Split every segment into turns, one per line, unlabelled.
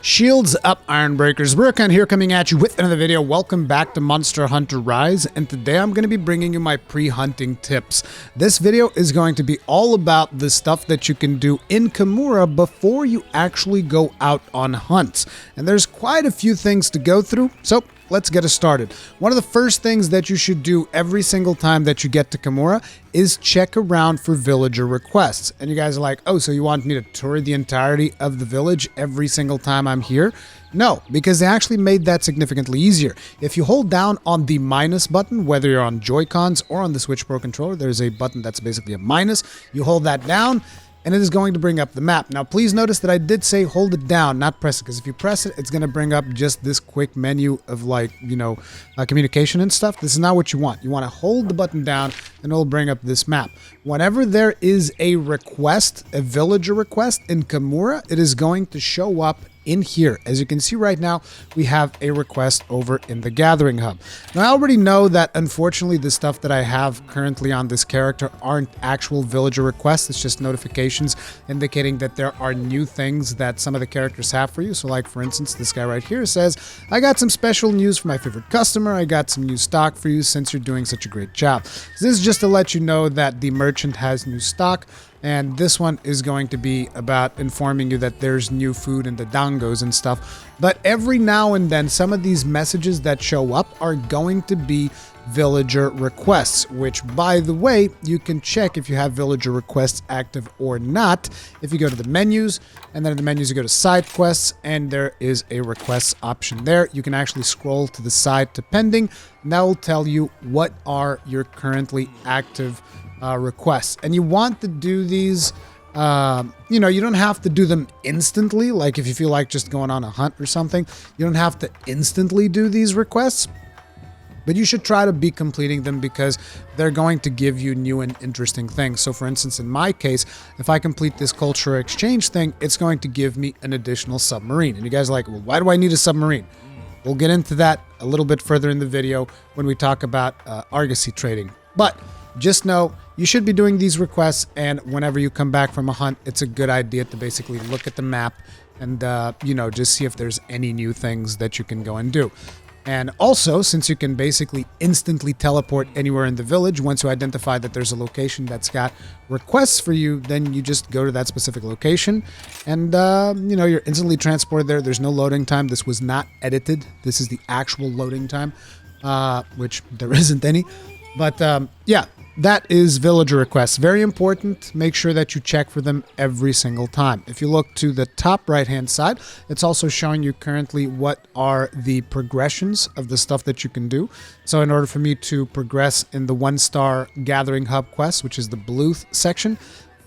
Shields up, Ironbreakers. Rurikhan here, coming at you with another video. Welcome back to Monster Hunter Rise, and today I'm going to be bringing you my pre-hunting tips. This video is going to be all about the stuff that you can do in Kamura before you actually go out on hunts. And there's quite a few things to go through, so let's get us started. One of the first things that you should do every single time that you get to Kamura is check around for villager requests. And you guys are like, oh, so you want me to tour the entirety of the village every single time I'm here? No, because they actually made that significantly easier. If you hold down on the minus button, whether you're on Joy-Cons or on the Switch Pro controller, there's a button that's basically a minus. You hold that down, and it is going to bring up the map. Now, please notice that I did say hold it down, not press it, because if you press it, it's going to bring up just this quick menu of, like, communication and stuff. This is not what you want. You want to hold the button down, and it'll bring up this map. Whenever there is a request, a villager request in Kamura, it is going to show up in here. As you can see right now, we have a request over in the Gathering Hub. Now, I already know that, unfortunately, the stuff that I have currently on this character aren't actual villager requests. It's just notifications indicating that there are new things that some of the characters have for you. So, like, for instance, this guy right here says, I got some special news for my favorite customer. I got some new stock for you since you're doing such a great job. So this is just to let you know that the merchant has new stock. And this one is going to be about informing you that there's new food in the dangos and stuff. But every now and then, some of these messages that show up are going to be villager requests, which, by the way, you can check if you have villager requests active or not. If you go to the menus, and then in the menus you go to side quests, and there is a requests option there. You can actually scroll to the side to pending, and that will tell you what are your currently active requests. And you want to do these, you don't have to do them instantly. Like if you feel like just going on a hunt or something, you don't have to instantly do these requests, but you should try to be completing them because they're going to give you new and interesting things. So for instance, in my case, if I complete this cultural exchange thing, it's going to give me an additional submarine. And you guys are like, well, why do I need a submarine? We'll get into that a little bit further in the video when we talk about argosy trading. But just know you should be doing these requests, and whenever you come back from a hunt, it's a good idea to basically look at the map and, just see if there's any new things that you can go and do. And also, since you can basically instantly teleport anywhere in the village, once you identify that there's a location that's got requests for you, then you just go to that specific location and, you're instantly transported there. There's no loading time. This was not edited. This is the actual loading time, which there isn't any. But, yeah. That is villager requests. Very important. Make sure that you check for them every single time. If you look to the top right-hand side, it's also showing you currently what are the progressions of the stuff that you can do. So in order for me to progress in the 1-star Gathering Hub quest, which is the blue section,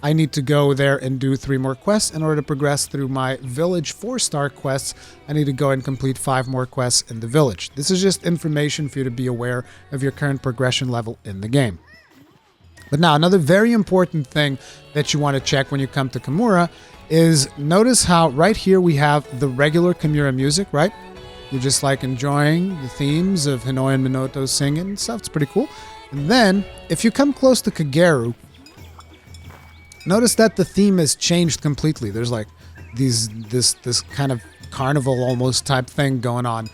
I need to go there and do 3 more quests. In order to progress through my village 4-star quests, I need to go and complete 5 more quests in the village. This is just information for you to be aware of your current progression level in the game. But now, another very important thing that you want to check when you come to Kamura is notice how right here we have the regular Kamura music, right? You're just like enjoying the themes of Hinoi and Minoto singing and stuff. It's pretty cool. And then, if you come close to Kagero, notice that the theme has changed completely. There's like this kind of carnival almost type thing going on.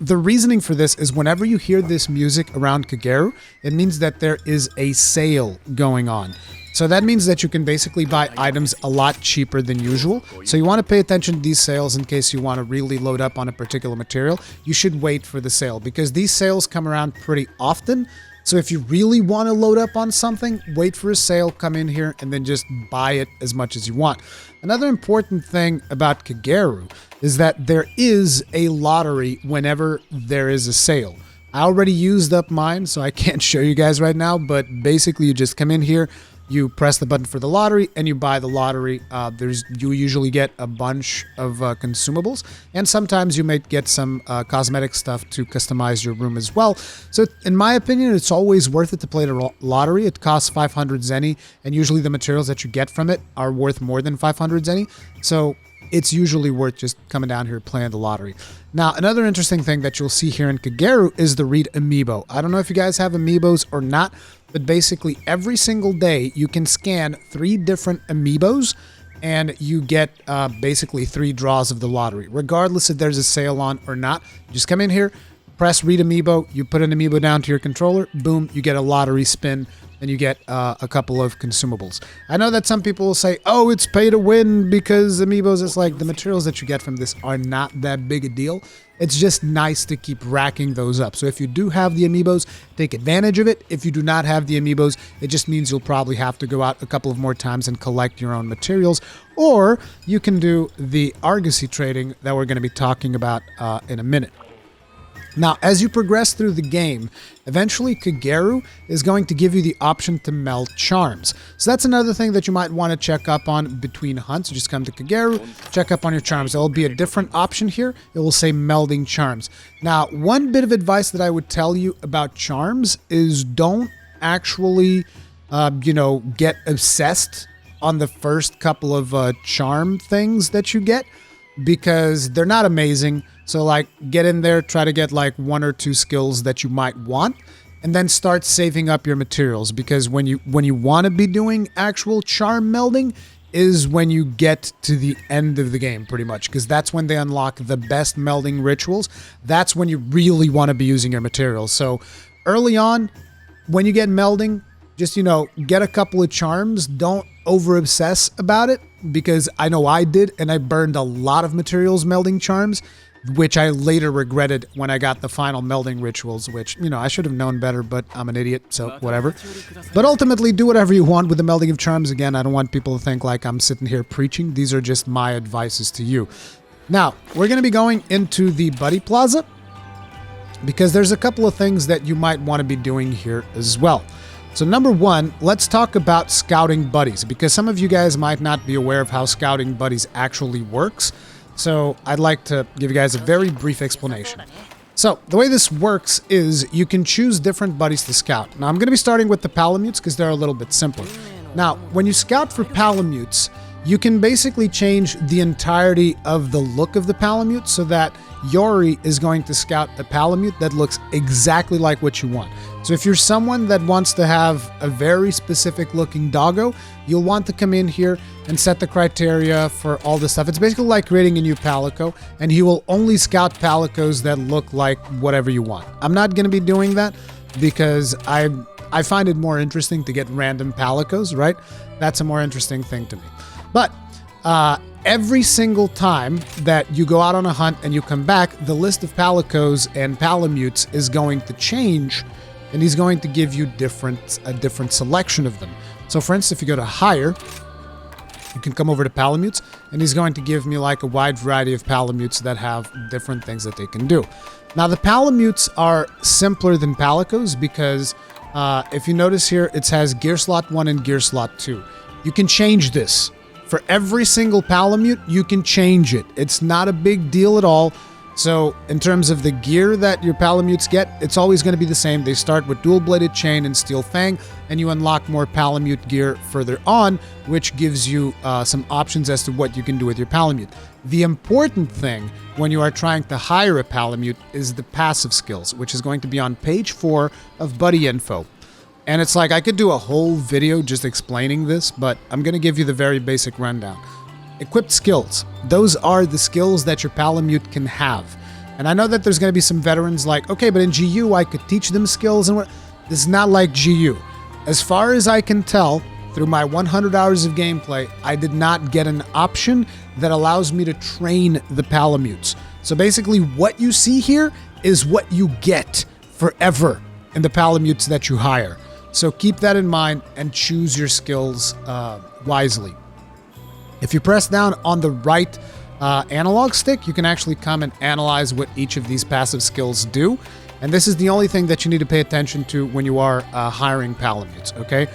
The reasoning for this is whenever you hear this music around Kagero, it means that there is a sale going on. So that means that you can basically buy items a lot cheaper than usual. So you want to pay attention to these sales in case you want to really load up on a particular material. You should wait for the sale because these sales come around pretty often. So if you really want to load up on something, wait for a sale, come in here, and then just buy it as much as you want. Another important thing about Kagero is that there is a lottery whenever there is a sale. I already used up mine, so I can't show you guys right now, but basically you just come in here, you press the button for the lottery, and you buy the lottery. You usually get a bunch of consumables, and sometimes you may get some cosmetic stuff to customize your room as well. So in my opinion, it's always worth it to play the lottery. It costs 500 zeni, and usually the materials that you get from it are worth more than 500 zeni. So it's usually worth just coming down here playing the lottery. Now, another interesting thing that you'll see here in Kagero is the Read Amiibo. I don't know if you guys have amiibos or not, but basically every single day you can scan 3 different amiibos and you get basically 3 draws of the lottery, regardless if there's a sale on or not. You just come in here, press read amiibo, you put an amiibo down to your controller, boom, you get a lottery spin, and you get a couple of consumables. I know that some people will say, oh, it's pay to win because amiibos. It's like the materials that you get from this are not that big a deal. It's just nice to keep racking those up. So if you do have the amiibos, take advantage of it. If you do not have the amiibos, it just means you'll probably have to go out a couple of more times and collect your own materials. Or you can do the Argosy trading that we're going to be talking about in a minute. Now, as you progress through the game, eventually Kagero is going to give you the option to meld charms. So that's another thing that you might want to check up on between hunts. Just come to Kagero, check up on your charms. There will be a different option here. It will say melding charms. Now, one bit of advice that I would tell you about charms is don't actually, get obsessed on the first couple of charm things that you get, because they're not amazing. So like get in there, try to get like 1 or 2 skills that you might want, and then start saving up your materials, because when you want to be doing actual charm melding is when you get to the end of the game, pretty much, because that's when they unlock the best melding rituals. That's when you really want to be using your materials. So early on, when you get melding, just, get a couple of charms. Don't over obsess about it, because I know I did, and I burned a lot of materials melding charms, which I later regretted when I got the final melding rituals, which, I should have known better, but I'm an idiot, so whatever. But ultimately, do whatever you want with the melding of charms. Again, I don't want people to think like I'm sitting here preaching. These are just my advices to you. Now, we're going to be going into the Buddy Plaza, because there's a couple of things that you might want to be doing here as well. So number 1, let's talk about scouting buddies, because some of you guys might not be aware of how scouting buddies actually works. So I'd like to give you guys a very brief explanation. So the way this works is you can choose different buddies to scout. Now I'm going to be starting with the Palamutes because they're a little bit simpler. Now, when you scout for Palamutes, you can basically change the entirety of the look of the Palamute, so that Yori is going to scout a Palamute that looks exactly like what you want. So if you're someone that wants to have a very specific looking doggo, you'll want to come in here and set the criteria for all this stuff. It's basically like creating a new Palico, and he will only scout Palicos that look like whatever you want. I'm not going to be doing that because I find it more interesting to get random Palicos, right? That's a more interesting thing to me. But every single time that you go out on a hunt and you come back, the list of Palicos and Palamutes is going to change, and he's going to give you a different selection of them. So for instance, if you go to hire, you can come over to Palamutes, and he's going to give me like a wide variety of Palamutes that have different things that they can do. Now the Palamutes are simpler than Palicos because if you notice here, it has Gear Slot 1 and Gear Slot 2. You can change this. For every single Palamute, you can change it. It's not a big deal at all. So in terms of the gear that your Palamutes get, it's always going to be the same. They start with dual-bladed chain and steel fang, and you unlock more Palamute gear further on, which gives you some options as to what you can do with your Palamute. The important thing when you are trying to hire a Palamute is the passive skills, which is going to be on page 4 of Buddy Info. And it's like, I could do a whole video just explaining this, but I'm going to give you the very basic rundown. Equipped skills. Those are the skills that your Palamute can have. And I know that there's going to be some veterans like, okay, but in GU I could teach them skills and what. This is not like GU. As far as I can tell, through my 100 hours of gameplay, I did not get an option that allows me to train the Palamutes. So basically what you see here is what you get forever in the Palamutes that you hire. So keep that in mind and choose your skills wisely. If you press down on the right analog stick, you can actually come and analyze what each of these passive skills do. And this is the only thing that you need to pay attention to when you are hiring Palamutes, okay?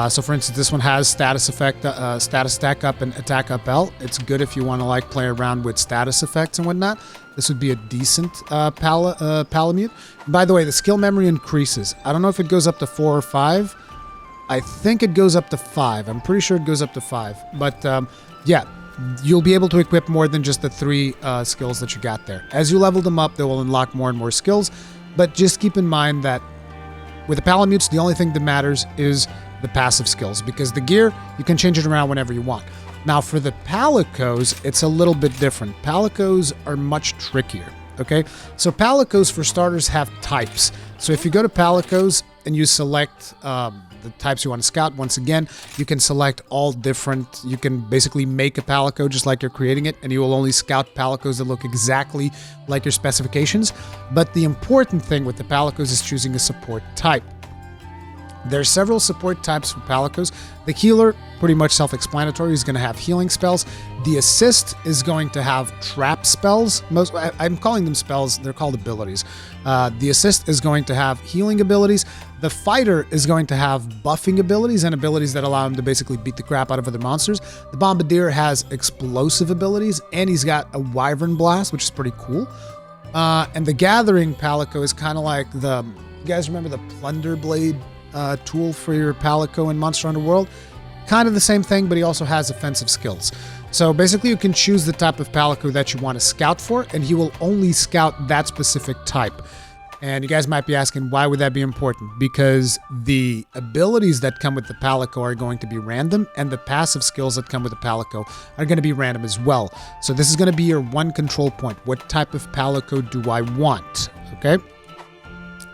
So for instance, this one has status effect, status stack up and attack up L. It's good if you want to like play around with status effects and whatnot. This would be a decent Palamute. By the way, the skill memory increases. I don't know if it goes up to 4 or 5. I think it goes up to 5. I'm pretty sure it goes up to 5. But yeah, you'll be able to equip more than just the 3 skills that you got there. As you level them up, they will unlock more and more skills. But just keep in mind that with the Palamutes, the only thing that matters is the passive skills, because the gear, you can change it around whenever you want. Now for the Palicos, it's a little bit different. Palicos are much trickier, okay? So Palicos, for starters, have types. So if you go to Palicos and you select the types you want to scout, once again, you can select all different, you can basically make a Palico just like you're creating it, and you will only scout Palicos that look exactly like your specifications. But the important thing with the Palicos is choosing a support type. There's several support types for Palicos. The healer, pretty much self-explanatory, is going to have healing spells. The assist is going to have trap spells. I'm calling them spells, they're called abilities. The assist is going to have healing abilities. The fighter is going to have buffing abilities and abilities that allow him to basically beat the crap out of other monsters. The bombardier has explosive abilities, and he's got a wyvern blast, which is pretty cool. And the gathering Palico is kind of like the, you guys remember the plunder blade tool for your Palico in Monster Hunter World? Kind of the same thing, but he also has offensive skills. So basically you can choose the type of Palico that you want to scout for, and he will only scout that specific type. And you guys might be asking, why would that be important? Because the abilities that come with the Palico are going to be random, and the passive skills that come with the Palico are going to be random as well. So this is going to be your one control point. What type of Palico do I want? Okay?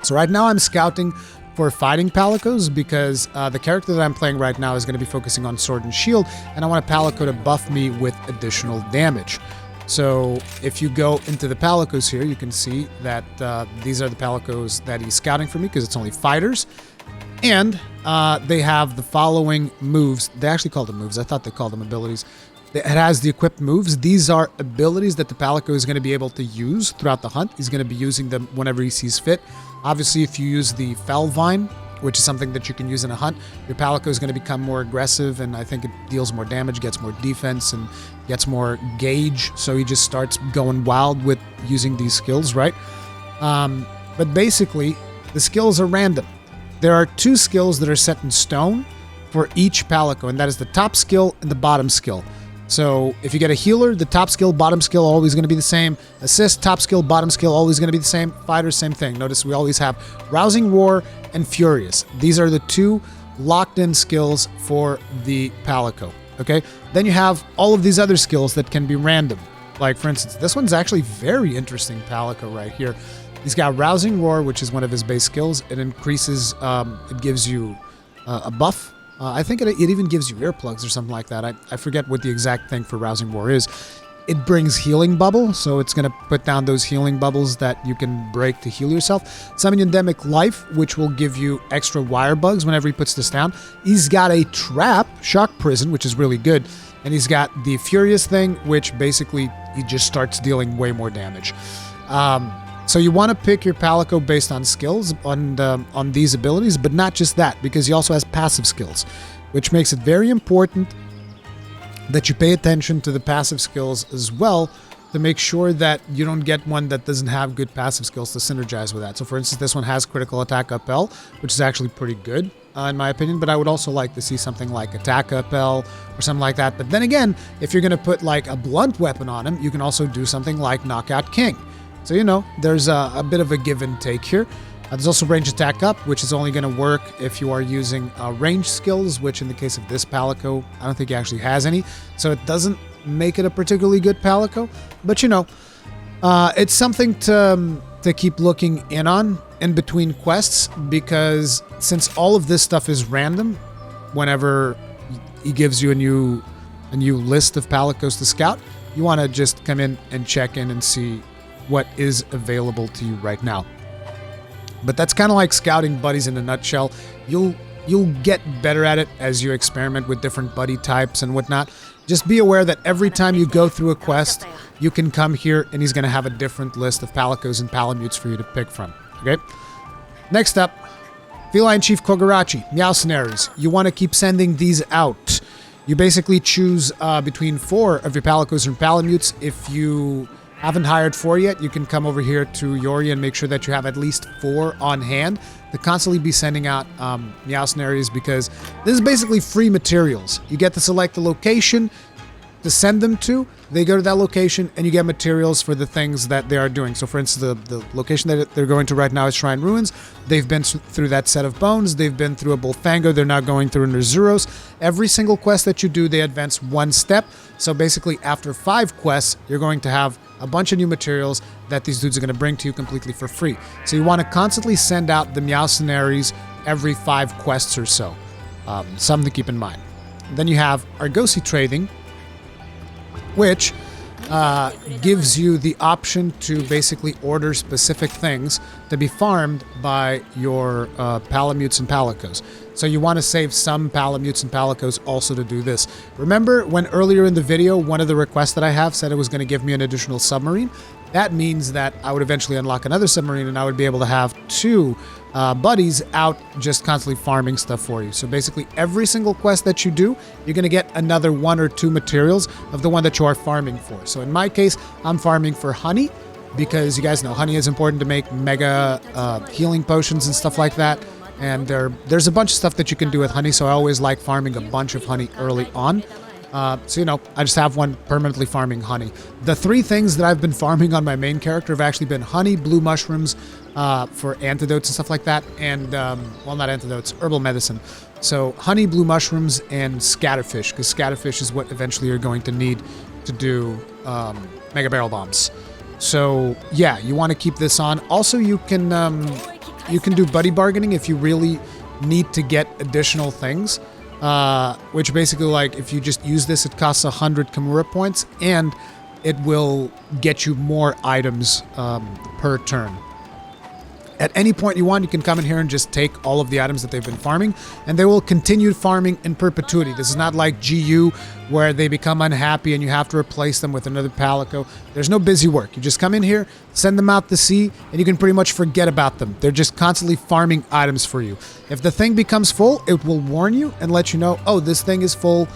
So right now I'm scouting for fighting Palicos because the character that I'm playing right now is going to be focusing on Sword and Shield, and I want a Palico to buff me with additional damage. So if you go into the Palicos here, you can see that these are the Palicos that he's scouting for me because it's only fighters. And they have the following moves. They actually call them moves. I thought they called them abilities. It has the equipped moves. These are abilities that the Palico is going to be able to use throughout the hunt. He's going to be using them whenever he sees fit. Obviously, if you use the Fell Vine, which is something that you can use in a hunt, your Palico is going to become more aggressive, and I think it deals more damage, gets more defense, and gets more gauge, so he just starts going wild with using these skills, right? But basically, the skills are random. There are two skills that are set in stone for each Palico, and that is the top skill and the bottom skill. So if you get a healer, the top skill, bottom skill, always going to be the same. Assist, top skill, bottom skill, always going to be the same. Fighter, same thing. Notice we always have Rousing Roar and Furious. These are the two locked-in skills for the Palico, okay? Then you have all of these other skills that can be random. Like, for instance, this one's actually very interesting Palico right here. He's got Rousing Roar, which is one of his base skills. It increases, it gives you a buff. I think it even gives you earplugs or something like that. I forget what the exact thing for Rousing Roar is. It brings Healing Bubble, so it's going to put down those healing bubbles that you can break to heal yourself. Summon Endemic Life, which will give you extra wire bugs whenever he puts this down. He's got a trap, Shock Prison, which is really good. And he's got the Furious thing, which basically he just starts dealing way more damage. So you want to pick your Palico based on skills, on these abilities, but not just that, because he also has passive skills, which makes it very important that you pay attention to the passive skills as well to make sure that you don't get one that doesn't have good passive skills to synergize with that. So for instance, this one has critical attack up L, which is actually pretty good in my opinion, but I would also like to see something like attack up L or something like that. But then again, if you're going to put like a blunt weapon on him, you can also do something like Knockout King. So, you know, there's a bit of a give and take here. There's also range attack up, which is only going to work if you are using range skills, which in the case of this Palico, I don't think he actually has any. So it doesn't make it a particularly good Palico. But, you know, it's something to keep looking in on in between quests, because since all of this stuff is random, whenever he gives you a new list of Palicos to scout, you want to just come in and check in and see what is available to you right now. But that's kind of like scouting buddies in a nutshell. You'll get better at it as you experiment with different buddy types and whatnot. Just be aware that every time you go through a quest, you can come here and he's going to have a different list of Palicos and Palamutes for you to pick from. Okay? Next up, Feline Chief Kogarachi, MEOWCENARIES. You want to keep sending these out. You basically choose between 4 of your Palicos and Palamutes. If you haven't hired 4 yet, you can come over here to Yori and make sure that you have at least 4 on hand to constantly be sending out MEOWCENARIES, because this is basically free materials. You get to select the location, to send them to, they go to that location and you get materials for the things that they are doing. So for instance, the location that they're going to right now is Shrine Ruins. They've been through that set of bones. They've been through a Bullfango. They're now going through Nerzuros. Every single quest that you do, they advance one step. So basically after 5 quests, you're going to have a bunch of new materials that these dudes are going to bring to you completely for free. So you want to constantly send out the MEOWCENARIES every 5 quests or so. Something to keep in mind. Then you have Argosy Trading, which gives you the option to basically order specific things to be farmed by your Palamutes and Palicos. So you want to save some Palamutes and Palicos also to do this. Remember when earlier in the video, one of the requests that I have said it was going to give me an additional submarine? That means that I would eventually unlock another submarine and I would be able to have 2 buddies out just constantly farming stuff for you. So basically every single quest that you do, you're going to get another 1 or 2 materials of the one that you are farming for. So in my case, I'm farming for honey because you guys know honey is important to make mega healing potions and stuff like that. And there's a bunch of stuff that you can do with honey, so I always like farming a bunch of honey early on. So, you know, I just have one permanently farming honey. The 3 things that I've been farming on my main character have actually been honey, blue mushrooms for antidotes and stuff like that, and, well, not antidotes, herbal medicine. So honey, blue mushrooms, and scatterfish, because scatterfish is what eventually you're going to need to do mega barrel bombs. So, yeah, you want to keep this on. Also, you can do buddy bargaining if you really need to get additional things. Which basically, like, if you just use this, it costs 100 Kamura points, and it will get you more items per turn. At any point you want, you can come in here and just take all of the items that they've been farming, and they will continue farming in perpetuity. This is not like GU, where they become unhappy and you have to replace them with another Palico. There's no busy work. You just come in here, send them out to sea, and you can pretty much forget about them. They're just constantly farming items for you. If the thing becomes full, it will warn you and let you know, oh, this thing is full,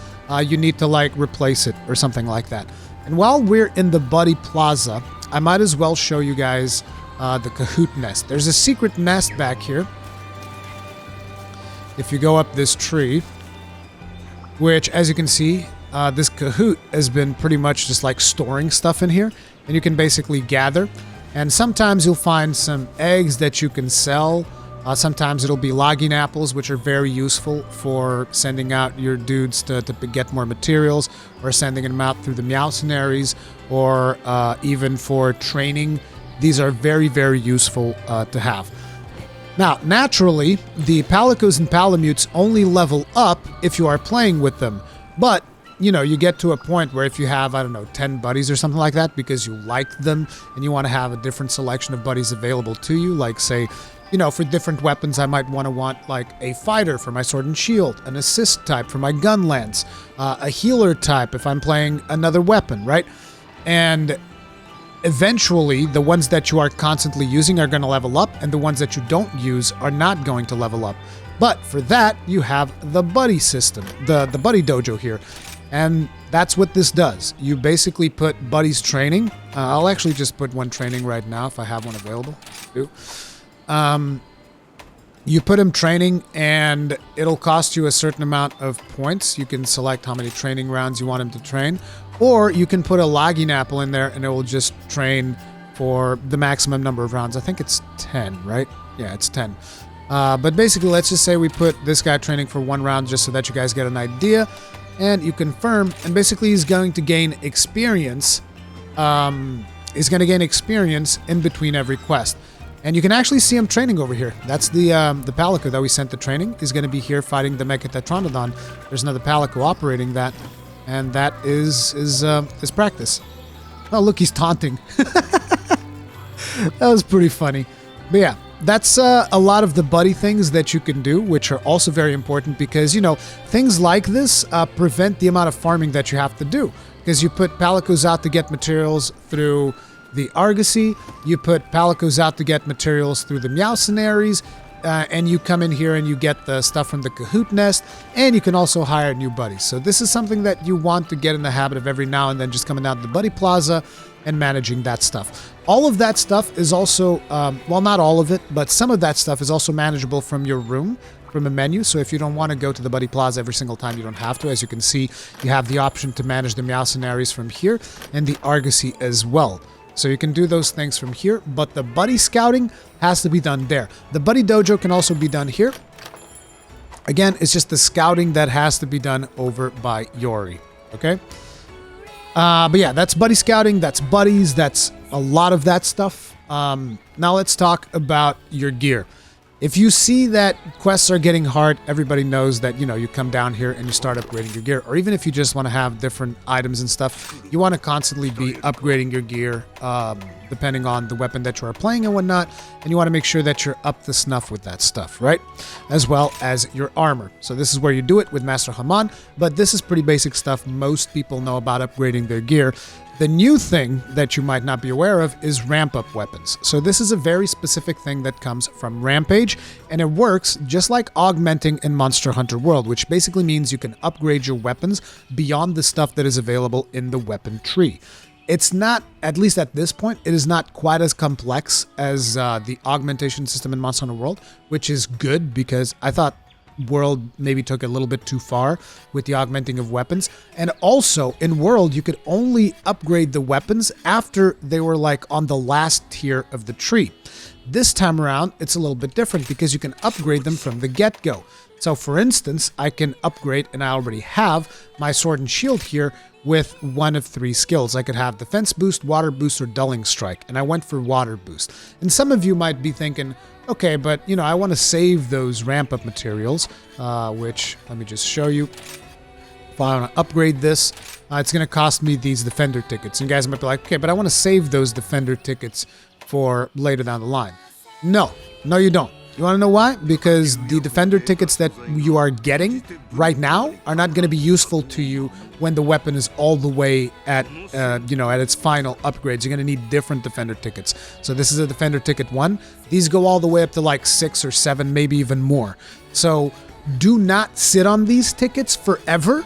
you need to, like, replace it or something like that. And while we're in the Buddy Plaza, I might as well show you guys the COHOOT nest. There's a secret nest back here. If you go up this tree, which, as you can see, this COHOOT has been pretty much just like storing stuff in here, and you can basically gather. And sometimes you'll find some eggs that you can sell. Sometimes it'll be logging apples, which are very useful for sending out your dudes to get more materials, or sending them out through the MEOWCENARIES, or even for training. These are very, very useful to have. Now, naturally, the Palicos and Palamutes only level up if you are playing with them. But, you know, you get to a point where if you have, I don't know, 10 buddies or something like that because you like them and you want to have a different selection of buddies available to you, like, say, you know, for different weapons, I might want like a fighter for my sword and shield, an assist type for my gun lance, a healer type if I'm playing another weapon, right? And eventually, the ones that you are constantly using are going to level up, and the ones that you don't use are not going to level up. But for that, you have the buddy system, the buddy dojo here. And that's what this does. You basically put buddies training. I'll actually just put one training right now if I have one available. You put him training, and it'll cost you a certain amount of points. You can select how many training rounds you want him to train. Or you can put a logging apple in there, and it will just train for the maximum number of rounds. I think it's 10, right? Yeah, it's 10. But basically, let's just say we put this guy training for 1 round just so that you guys get an idea. And you confirm, and basically he's going to gain experience. He's going to gain experience in between every quest. And you can actually see him training over here. That's the Palico that we sent to training. He's going to be here fighting the Mecha Tetranodon. There's another Palico operating that. And that is his practice. Oh, look, he's taunting. That was pretty funny. But yeah, that's a lot of the buddy things that you can do, which are also very important because, you know, things like this prevent the amount of farming that you have to do. Because you put Palicos out to get materials through the Argosy, you put Palicos out to get materials through the MEOWCENARIES, and you come in here and you get the stuff from the COHOOT nest, and you can also hire new buddies. So this is something that you want to get in the habit of every now and then, just coming out to the Buddy Plaza and managing that stuff. All of that stuff is also, well, not all of it, but some of that stuff is also manageable from your room. from a menu. So if you don't want to go to the Buddy Plaza every single time, you don't have to. As you can see, you have the option to manage the MEOWCENARIES from here and the Argosy as well. So you can do those things from here, but the Buddy Scouting has to be done there. The Buddy Dojo can also be done here. Again, it's just the scouting that has to be done over by Yori, okay? But yeah, that's Buddy Scouting, that's Buddies, that's a lot of that stuff. Now let's talk about your gear. If you see that quests are getting hard, everybody knows that, you know, you come down here and you start upgrading your gear. Or even if you just want to have different items and stuff, you want to constantly be upgrading your gear, depending on the weapon that you are playing and whatnot. And you want to make sure that you're up to snuff with that stuff, right? As well as your armor. So this is where you do it with Master Haman, but this is pretty basic stuff. Most people know about upgrading their gear. The new thing that you might not be aware of is ramp-up weapons. So this is a very specific thing that comes from Rampage, and it works just like augmenting in Monster Hunter World, which basically means you can upgrade your weapons beyond the stuff that is available in the weapon tree. It's not, at least at this point, it is not quite as complex as the augmentation system in Monster Hunter World, which is good because I thought World maybe took a little bit too far with the augmenting of weapons. And also in World, you could only upgrade the weapons after they were like on the last tier of the tree. This time around, it's a little bit different because you can upgrade them from the get-go. So for instance, I can upgrade, and I already have, my sword and shield here with one of 3 skills. I could have defense boost, water boost, or dulling strike, and I went for water boost. And some of you might be thinking, okay, but you know, I want to save those ramp-up materials, which, let me just show you. If I want to upgrade this, it's going to cost me these defender tickets. And you guys might be like, okay, but I want to save those defender tickets for later down the line. No, you don't. You want to know why? Because the defender tickets that you are getting right now are not going to be useful to you when the weapon is all the way at, you know, at its final upgrades. You're going to need different defender tickets. So this is a defender ticket 1. These go all the way up to like 6 or 7, maybe even more. So do not sit on these tickets forever.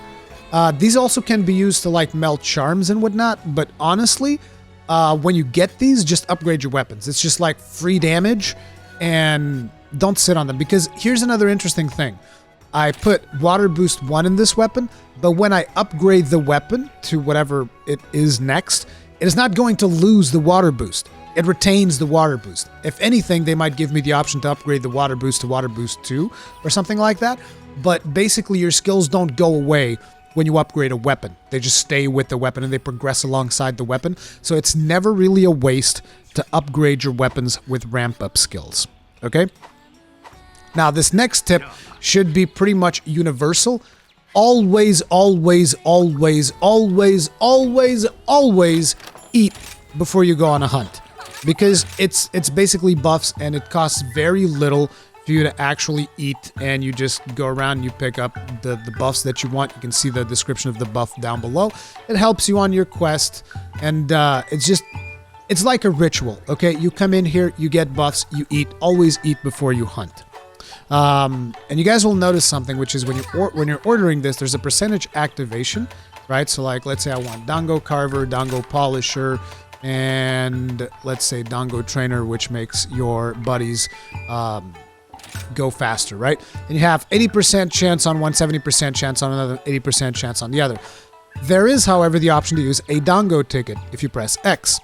These also can be used to like melt charms and whatnot. But honestly, when you get these, just upgrade your weapons. It's just like free damage, and don't sit on them. Because here's another interesting thing. I put water boost 1 in this weapon, but when I upgrade the weapon to whatever it is next, it is not going to lose the water boost. It retains the water boost. If anything, they might give me the option to upgrade the water boost to water boost 2 or something like that. But basically, your skills don't go away when you upgrade a weapon. They just stay with the weapon and they progress alongside the weapon. So it's never really a waste to upgrade your weapons with ramp-up skills. Okay? Now, this next tip should be pretty much universal. Always, always, always, always, always, always eat before you go on a hunt. Because it's basically buffs, and it costs very little for you to actually eat, and you just go around and you pick up the buffs that you want. You can see the description of the buff down below. It helps you on your quest, and it's like a ritual, okay? You come in here, you get buffs, you eat. Always eat before you hunt. And you guys will notice something, which is when you're ordering this, there's a percentage activation, right? So like, let's say I want Dango Carver, Dango Polisher, and let's say Dango Trainer, which makes your buddies go faster, right? And you have 80% chance on one, 70% chance on another, 80% chance on the other. There is, however, the option to use a Dango ticket if you press X,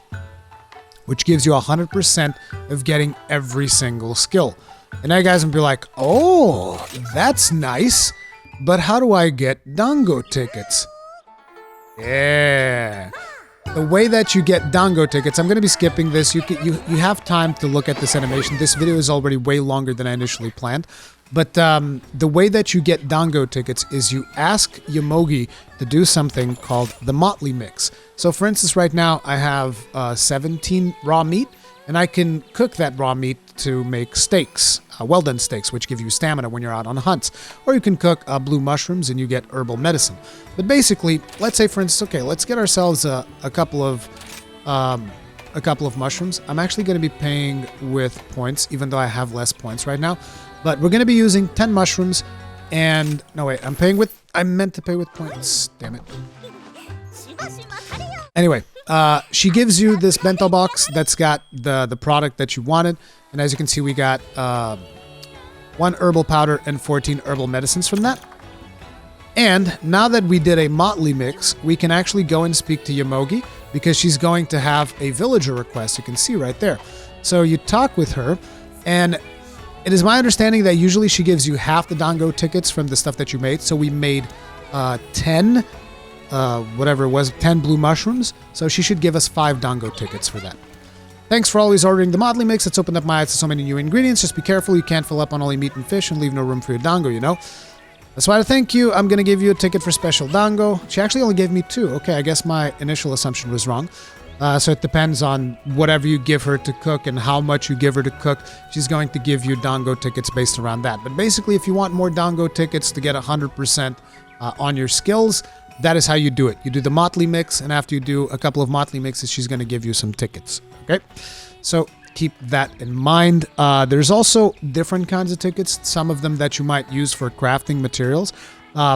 which gives you 100% of getting every single skill. And now you guys will be like, oh, that's nice, but how do I get Dango tickets? Yeah. The way that you get Dango tickets, I'm going to be skipping this. You have time to look at this animation. This video is already way longer than I initially planned. But the way that you get Dango tickets is you ask Yomogi to do something called the Motley Mix. So for instance, right now I have 17 raw meat, and I can cook that raw meat to make steaks, well-done steaks, which give you stamina when you're out on hunts. Or you can cook blue mushrooms and you get herbal medicine. But basically, let's say for instance, okay, let's get ourselves a couple of mushrooms. I'm actually going to be paying with points, even though I have less points right now. But we're going to be using 10 mushrooms, and no wait, I meant to pay with points. Damn it. Anyway, she gives you this bento box that's got the product that you wanted, and as you can see, we got 1 herbal powder, and 14 herbal medicines from that. And now that we did a motley mix, we can actually go and speak to Yomogi because she's going to have a villager request. You can see right there. So you talk with her, and it is my understanding that usually she gives you half the Dango tickets from the stuff that you made. So we made 10, whatever it was, 10 blue mushrooms. So she should give us 5 Dango tickets for that. Thanks for always ordering the motley mix. It's opened up my eyes to so many new ingredients. Just be careful. You can't fill up on only meat and fish and leave no room for your Dango, you know. That's why to thank you, I'm going to give you a ticket for special Dango. She actually only gave me 2. Okay, I guess my initial assumption was wrong. So it depends on whatever you give her to cook and how much you give her to cook. She's going to give you Dango tickets based around that. But basically, if you want more Dango tickets to get 100% on your skills, that is how you do it. You do the motley mix, and after you do a couple of motley mixes, she's going to give you some tickets. Okay? So keep that in mind. There's also different kinds of tickets, some of them that you might use for crafting materials.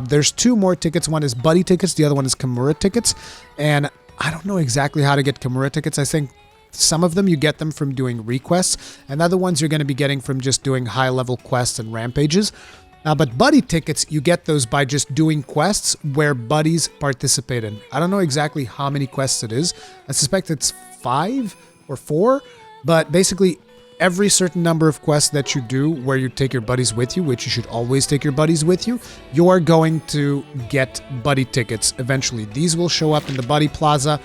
There's 2 more tickets. One is buddy tickets, the other one is Kamura tickets. And I don't know exactly how to get Kamura tickets. I think some of them you get them from doing requests, and other ones you're going to be getting from just doing high-level quests and rampages. But buddy tickets, you get those by just doing quests where buddies participate in. I don't know exactly how many quests it is. I suspect it's 5 or 4, but basically every certain number of quests that you do where you take your buddies with you, which you should always take your buddies with you, you are going to get buddy tickets eventually. These will show up in the buddy plaza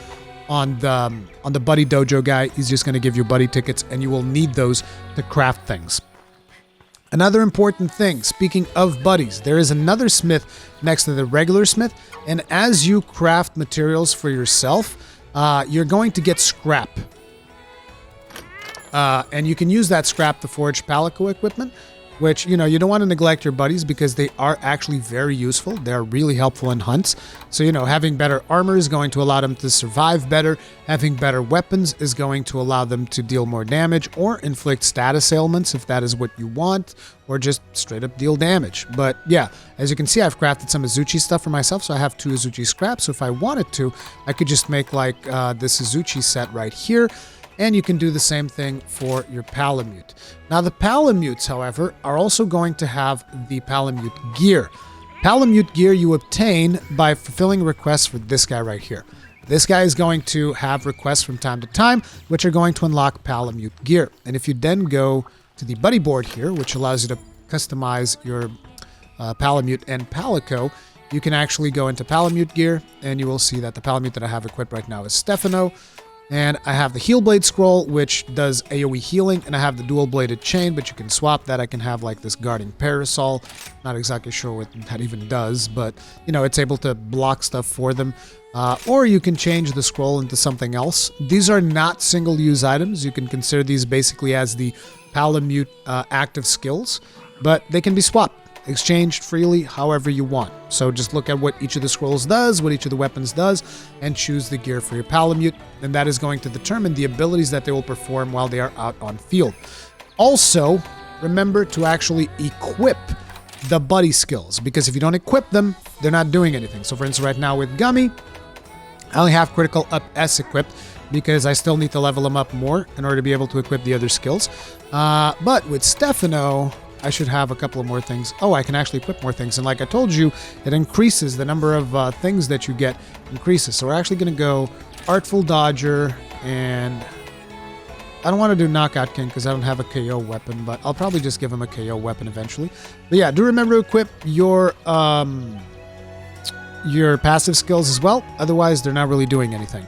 on the buddy dojo guy. He's just going to give you buddy tickets, and you will need those to craft things. Another important thing, speaking of buddies, there is another smith next to the regular smith, and as you craft materials for yourself, you're going to get scrap. And you can use that scrap to forge palico equipment, which, you know, you don't want to neglect your buddies because they are actually very useful. They're really helpful in hunts. So, you know, having better armor is going to allow them to survive better. Having better weapons is going to allow them to deal more damage or inflict status ailments if that is what you want, or just straight up deal damage. But yeah, as you can see, I've crafted some Azuchi stuff for myself, so I have 2 Azuchi scraps. So if I wanted to, I could just make like this Azuchi set right here. And you can do the same thing for your Palamute. Now, the Palamutes, however, are also going to have the Palamute gear. Palamute gear you obtain by fulfilling requests for this guy right here. This guy is going to have requests from time to time, which are going to unlock Palamute gear. And if you then go to the buddy board here, which allows you to customize your Palamute and Palico, you can actually go into Palamute gear, and you will see that the Palamute that I have equipped right now is Stefano. And I have the Heal Blade Scroll, which does AoE healing, and I have the Dual Bladed Chain, but you can swap that. I can have like this Guarding Parasol. Not exactly sure what that even does, but you know, it's able to block stuff for them. Or you can change the scroll into something else. These are not single-use items. You can consider these basically as the Palamute active skills, but they can be swapped, exchanged freely however you want. So just look at what each of the scrolls does, what each of the weapons does, and choose the gear for your Palamute, and that is going to determine the abilities that they will perform while they are out on field. Also, remember to actually equip the buddy skills, because if you don't equip them, they're not doing anything. So for instance, right now with Gummy, I only have critical up S equipped because I still need to level him up more in order to be able to equip the other skills. But with Stefano, I should have a couple of more things. Oh, I can actually equip more things. And like I told you, it increases the number of things that you get increases. So we're actually going to go Artful Dodger, and I don't want to do Knockout King because I don't have a KO weapon, but I'll probably just give him a KO weapon eventually. But yeah, do remember to equip your passive skills as well. Otherwise, they're not really doing anything.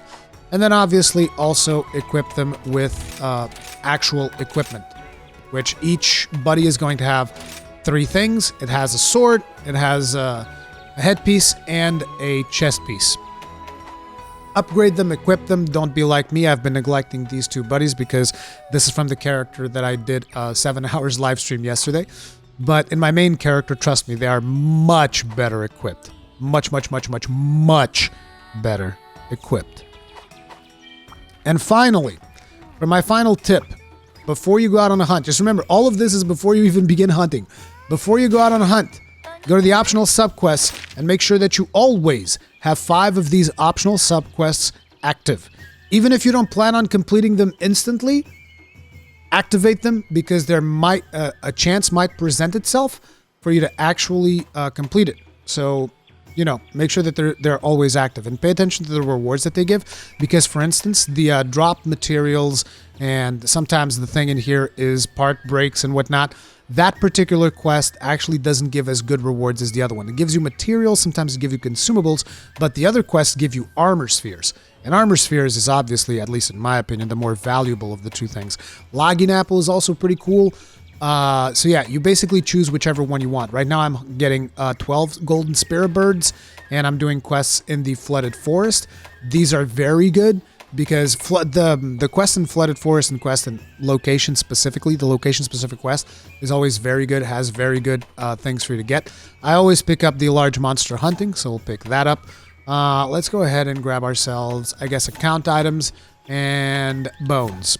And then obviously also equip them with actual equipment, which each buddy is going to have 3 things. It has a sword, it has a headpiece, and a chest piece. Upgrade them, equip them. Don't be like me. I've been neglecting these 2 buddies because this is from the character that I did 7 hours live stream yesterday. But in my main character, trust me, they are much better equipped. Much better equipped. And finally, for my final tip, before you go out on a hunt, just remember, all of this is before you even begin hunting. Before you go out on a hunt, go to the optional subquests and make sure that you always have 5 of these optional subquests active. Even if you don't plan on completing them instantly, activate them because there might a chance might present itself for you to actually complete it. So, you know, make sure that they're always active and pay attention to the rewards that they give, because, for instance, the drop materials, and sometimes the thing in here is part breaks and whatnot. That particular quest actually doesn't give as good rewards as the other one. It gives you materials, sometimes it gives you consumables, but the other quests give you armor spheres. And armor spheres is obviously, at least in my opinion, the more valuable of the two things. Logging apple is also pretty cool. So yeah, you basically choose whichever one you want. Right now I'm getting 12 golden spirit birds, and I'm doing quests in the flooded forest. These are very good because the quest in flooded forest and quest in location specifically, the location specific quest is always very good, has very good things for you to get. I always pick up the large monster hunting, so we'll pick that up. Let's go ahead and grab ourselves, I guess, account items and bones.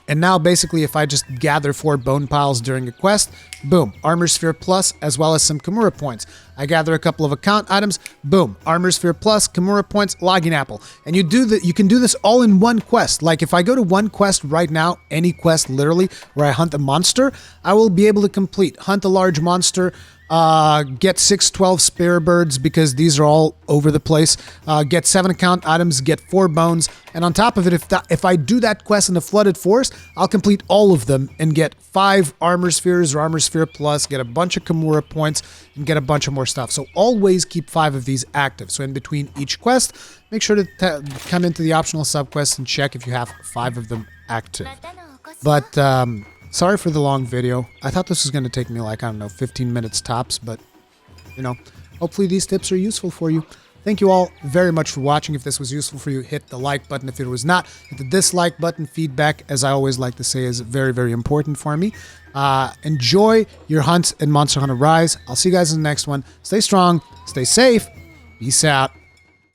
And now basically if I just gather 4 bone piles during a quest, boom, armor sphere plus, as well as some Kamura points. I gather a couple of account items, boom, armor sphere plus, Kamura points, logging apple. And you can do this all in one quest. Like if I go to one quest right now, any quest literally, where I hunt a monster, I will be able to complete, hunt a large monster, get 612 spare birds because these are all over the place, get 7 account items, get 4 bones, and on top of it, if I do that quest in the flooded forest, I'll complete all of them and get 5 armor spheres or armor sphere plus, get a bunch of Kamura points, and get a bunch of more stuff. So always keep 5 of these active. So in between each quest, make sure to come into the optional subquests and check if you have 5 of them active. But sorry for the long video. I thought this was going to take me like, I don't know, 15 minutes tops, but, you know, hopefully these tips are useful for you. Thank you all very much for watching. If this was useful for you, hit the like button. If it was not, hit the dislike button. Feedback, as I always like to say, is very, very important for me. Enjoy your hunts in Monster Hunter Rise. I'll see you guys in the next one. Stay strong, stay safe, peace out.